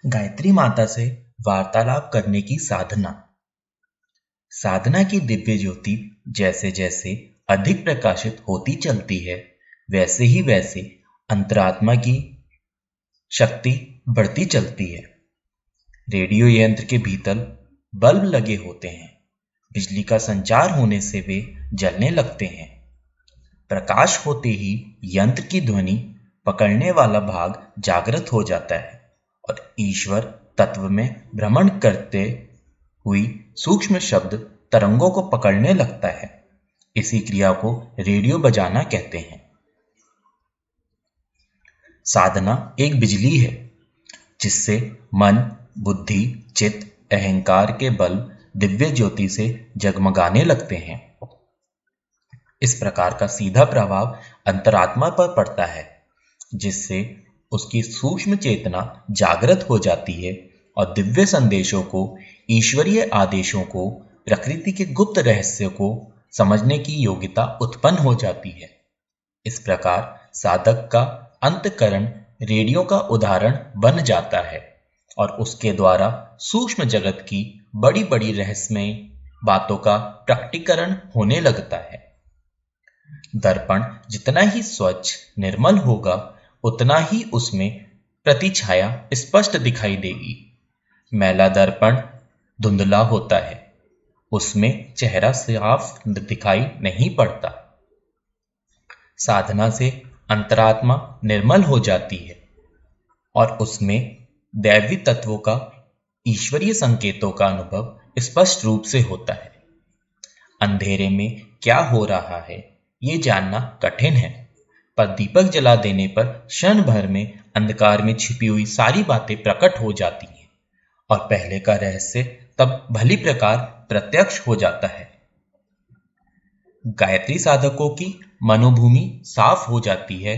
गायत्री माता से वार्तालाप करने की साधना। साधना की दिव्य ज्योति जैसे जैसे अधिक प्रकाशित होती चलती है, वैसे अंतरात्मा की शक्ति बढ़ती चलती है। रेडियो यंत्र के भीतर बल्ब लगे होते हैं। बिजली का संचार होने से वे जलने लगते हैं। प्रकाश होते ही यंत्र की ध्वनि पकड़ने वाला भाग जागृत हो जाता है और ईश्वर तत्व में भ्रमण करते हुई सूक्ष्म शब्द तरंगों को पकड़ने लगता है। इसी क्रिया को रेडियो बजाना कहते हैं। साधना एक बिजली है जिससे मन, बुद्धि, चित्त, अहंकार के बल्ब दिव्य ज्योति से जगमगाने लगते हैं। इस प्रकार का सीधा प्रभाव अंतरात्मा पर पड़ता है, जिससे उसकी सूक्ष्म चेतना जागृत हो जाती है और दिव्य संदेशों को, ईश्वरीय आदेशों को, प्रकृति के गुप्त रहस्य को समझने की योग्यता उत्पन्न हो जाती है। इस प्रकार साधक का अंतःकरण रेडियो का उदाहरण बन जाता है और उसके द्वारा सूक्ष्म जगत की बड़ी बड़ी रहस्यमय बातों का प्रकटीकरण होने लगता है। दर्पण जितना ही स्वच्छ, निर्मल होगा, उतना ही उसमें प्रतिछाया स्पष्ट दिखाई देगी। मैला दर्पण धुंधला होता है, उसमें चेहरा साफ दिखाई नहीं पड़ता। साधना से अंतरात्मा निर्मल हो जाती है और उसमें दैवी तत्वों का, ईश्वरीय संकेतों का अनुभव स्पष्ट रूप से होता है। अंधेरे में क्या हो रहा है ये जानना कठिन है, पर दीपक जला देने पर क्षण भर में अंधकार में छिपी हुई सारी बातें प्रकट हो जाती हैं और पहले का रहस्य तब भली प्रकार प्रत्यक्ष हो जाता है। गायत्री साधकों की मनोभूमि साफ हो जाती है,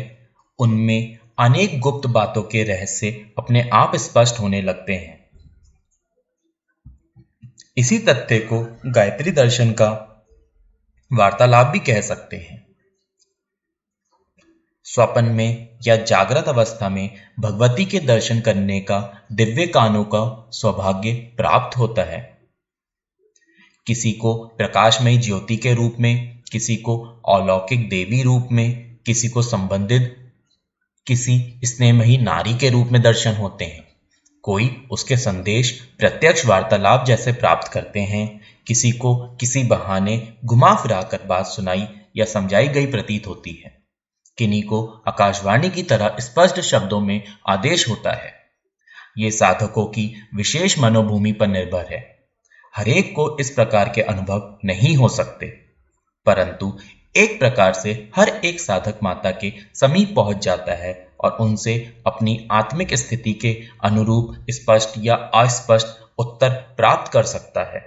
उनमें अनेक गुप्त बातों के रहस्य अपने आप स्पष्ट होने लगते हैं। इसी तथ्य को गायत्री दर्शन का वार्तालाप भी कह सकते हैं। स्वप्न में या जागृत अवस्था में भगवती के दर्शन करने का दिव्य कानों का सौभाग्य प्राप्त होता है। किसी को प्रकाशमयी ज्योति के रूप में, किसी को अलौकिक देवी रूप में, किसी को संबंधित किसी स्नेहमयी नारी के रूप में दर्शन होते हैं। कोई उसके संदेश प्रत्यक्ष वार्तालाप जैसे प्राप्त करते हैं, किसी को किसी बहाने घुमा फिरा कर बात सुनाई या समझाई गई प्रतीत होती है, किन्हीं को आकाशवाणी की तरह स्पष्ट शब्दों में आदेश होता है। ये साधकों की विशेष मनोभूमि पर निर्भर है। हरेक को इस प्रकार के अनुभव नहीं हो सकते, परंतु एक प्रकार से हर एक साधक माता के समीप पहुंच जाता है और उनसे अपनी आत्मिक स्थिति के अनुरूप स्पष्ट या अस्पष्ट उत्तर प्राप्त कर सकता है।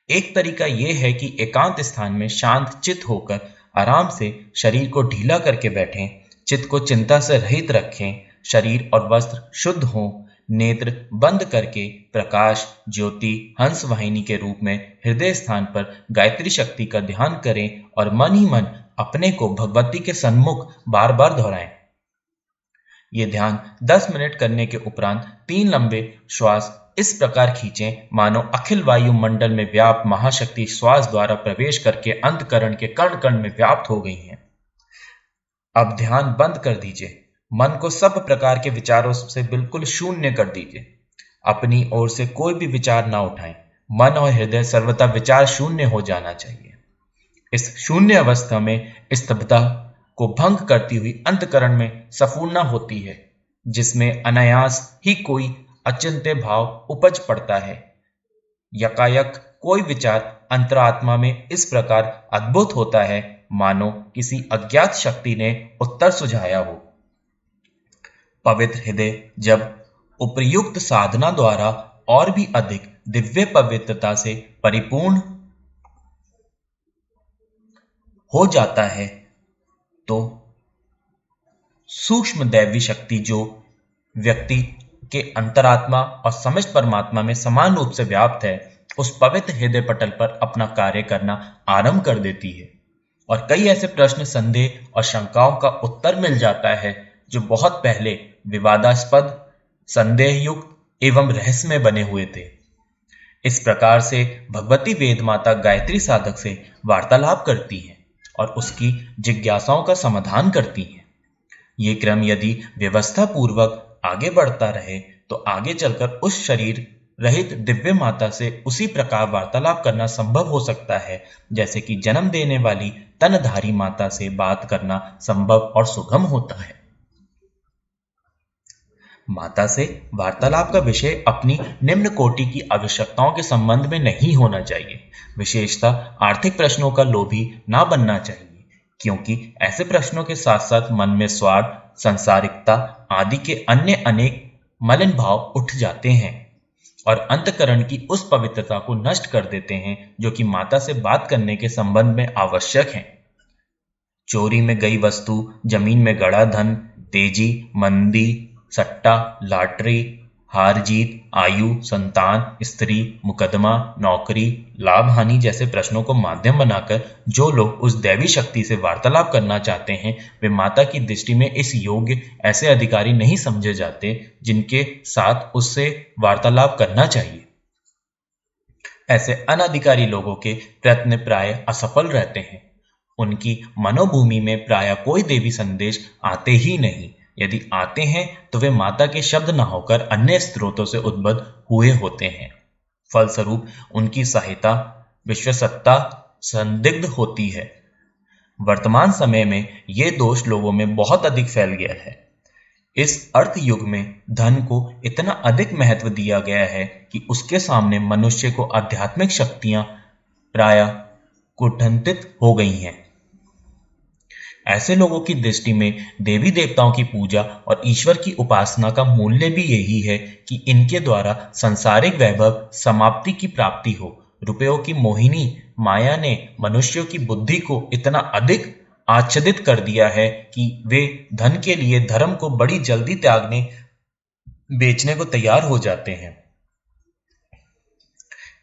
एक तरीका यह है कि एकांत स्थान में शांत चित्त होकर आराम से शरीर को ढीला करके बैठें, चित्त को चिंता से रहित रखें, शरीर और वस्त्र शुद्ध हों, नेत्र बंद करके प्रकाश, ज्योति, हंस वाहिनी के रूप में हृदय स्थान पर गायत्री शक्ति का ध्यान करें और मन ही मन अपने को भगवती के सन्मुख बार बार दोहराएं। ये ध्यान 10 मिनट करने के उपरांत 3 लंबे श्वास इस प्रकार खींचें मानो अखिल वायु मंडल में व्याप्त महाशक्ति श्वास द्वारा प्रवेश करके अंतःकरण के कण कण में व्याप्त हो गई हैं। अब ध्यान बंद कर दीजिए। मन को सब प्रकार के विचारों से बिल्कुल शून्य कर दीजिए। अपनी ओर से कोई भी विचार ना उठाएं। मन और हृदय सर्वथा विचार शून्य हो जाना चाहिए। इस शून्य अवस्था में स्तब्धता को भंग करती हुई अंतःकरण में सफूर्णा होती है, जिसमें अनायास ही कोई अचिंत्य भाव उपज पड़ता है। यकायक कोई विचार अंतरात्मा में इस प्रकार अद्भुत होता है मानो किसी अज्ञात शक्ति ने उत्तर सुझाया हो। पवित्र हृदय जब उपयुक्त साधना द्वारा और भी अधिक दिव्य पवित्रता से परिपूर्ण हो जाता है, तो सूक्ष्म दैवी शक्ति जो व्यक्ति के अंतरात्मा और समस्त परमात्मा में समान रूप से व्याप्त है, उस पवित्र हृदय पटल पर अपना कार्य करना आरंभ कर देती है और कई ऐसे प्रश्न, संदेह और शंकाओं का उत्तर मिल जाता है जो बहुत पहले विवादास्पद संदेहयुक्त एवं रहस्यमय बने हुए थे। इस प्रकार से भगवती वेद माता गायत्री साधक से वार्तालाप करती हैं और उसकी जिज्ञासाओं का समाधान करती हैं। ये क्रम यदि व्यवस्था पूर्वक आगे बढ़ता रहे तो आगे चलकर उस शरीर रहित दिव्य माता से उसी प्रकार वार्तालाप करना संभव हो सकता है जैसे कि जन्म देने वाली तनधारी माता से बात करना संभव और सुगम होता है। माता से वार्तालाप का विषय अपनी निम्न कोटि की आवश्यकताओं के संबंध में नहीं होना चाहिए। विशेषतः आर्थिक प्रश्नों का लोभी ना बनना चाहिए, क्योंकि ऐसे प्रश्नों के साथ साथ मन में स्वार्थ, संसारिकता आदि के अन्य अनेक मलिन भाव उठ जाते हैं और अंतःकरण की उस पवित्रता को नष्ट कर देते हैं जो कि माता से बात करने के संबंध में आवश्यक है। चोरी में गई वस्तु, जमीन में गड़ा धन, तेजी, मंदी, सट्टा, लॉटरी, हार जीत, आयु, संतान, स्त्री, मुकदमा, नौकरी, लाभ हानि जैसे प्रश्नों को माध्यम बनाकर जो लोग उस दैवी शक्ति से वार्तालाप करना चाहते हैं वे माता की दृष्टि में इस योग्य ऐसे अधिकारी नहीं समझे जाते जिनके साथ उससे वार्तालाप करना चाहिए। ऐसे अनधिकारी लोगों के प्रयत्न प्राय असफल रहते हैं। उनकी मनोभूमि में प्राय कोई देवी संदेश आते ही नहीं। यदि आते हैं तो वे माता के शब्द न होकर अन्य स्रोतों से उद्भव हुए होते हैं। फलस्वरूप उनकी सहायता विश्वसत्ता संदिग्ध होती है। वर्तमान समय में ये दोष लोगों में बहुत अधिक फैल गया है। इस अर्थ युग में धन को इतना अधिक महत्व दिया गया है कि उसके सामने मनुष्य को आध्यात्मिक शक्तियां प्राय कुंठित हो गई हैं। ऐसे लोगों की दृष्टि में देवी देवताओं की पूजा और ईश्वर की उपासना का मूल्य भी यही है कि इनके द्वारा सांसारिक वैभव समाप्ति की प्राप्ति हो। रुपयों की मोहिनी माया ने मनुष्यों की बुद्धि को इतना अधिक आच्छादित कर दिया है कि वे धन के लिए धर्म को बड़ी जल्दी त्यागने बेचने को तैयार हो जाते हैं।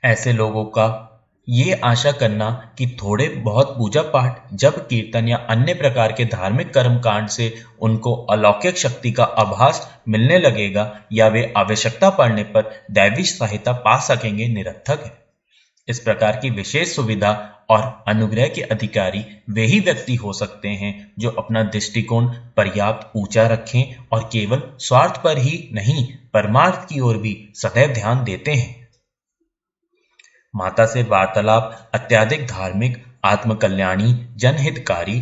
ऐसे लोगों का ये आशा करना कि थोड़े बहुत पूजा पाठ, जप कीर्तन या अन्य प्रकार के धार्मिक कर्म कांड से उनको अलौकिक शक्ति का आभास मिलने लगेगा या वे आवश्यकता पड़ने पर दैवी सहायता पा सकेंगे निरर्थक है। इस प्रकार की विशेष सुविधा और अनुग्रह के अधिकारी वे ही व्यक्ति हो सकते हैं जो अपना दृष्टिकोण पर्याप्त ऊंचा रखें और केवल स्वार्थ पर ही नहीं परमार्थ की ओर भी सदैव ध्यान देते हैं। माता से वार्तालाप अत्यधिक धार्मिक, आत्मकल्याणी, जनहितकारी,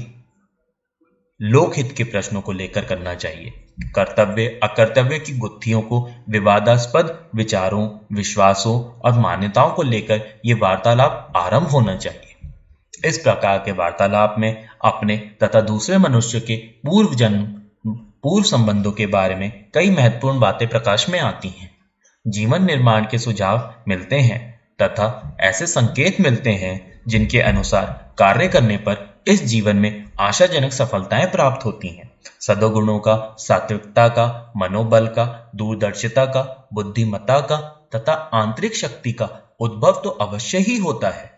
लोकहित के प्रश्नों को लेकर करना चाहिए। कर्तव्य अकर्तव्य की गुत्थियों को, विवादास्पद विचारों, विश्वासों और मान्यताओं को लेकर ये वार्तालाप आरंभ होना चाहिए। इस प्रकार के वार्तालाप में अपने तथा दूसरे मनुष्य के पूर्व संबंधों के बारे में कई महत्वपूर्ण बातें प्रकाश में आती हैं। जीवन निर्माण के सुझाव मिलते हैं तथा ऐसे संकेत मिलते हैं जिनके अनुसार कार्य करने पर इस जीवन में आशाजनक सफलताएं प्राप्त होती हैं। सद्गुणों का, सात्विकता का, मनोबल का, दूरदर्शिता का, बुद्धिमत्ता का तथा आंतरिक शक्ति का उद्भव तो अवश्य ही होता है।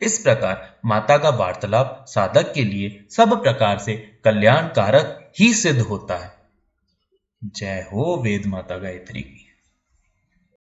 इस प्रकार माता का वार्तालाप साधक के लिए सब प्रकार से कल्याणकारक ही सिद्ध होता है। जय हो वेद माता गायत्री की।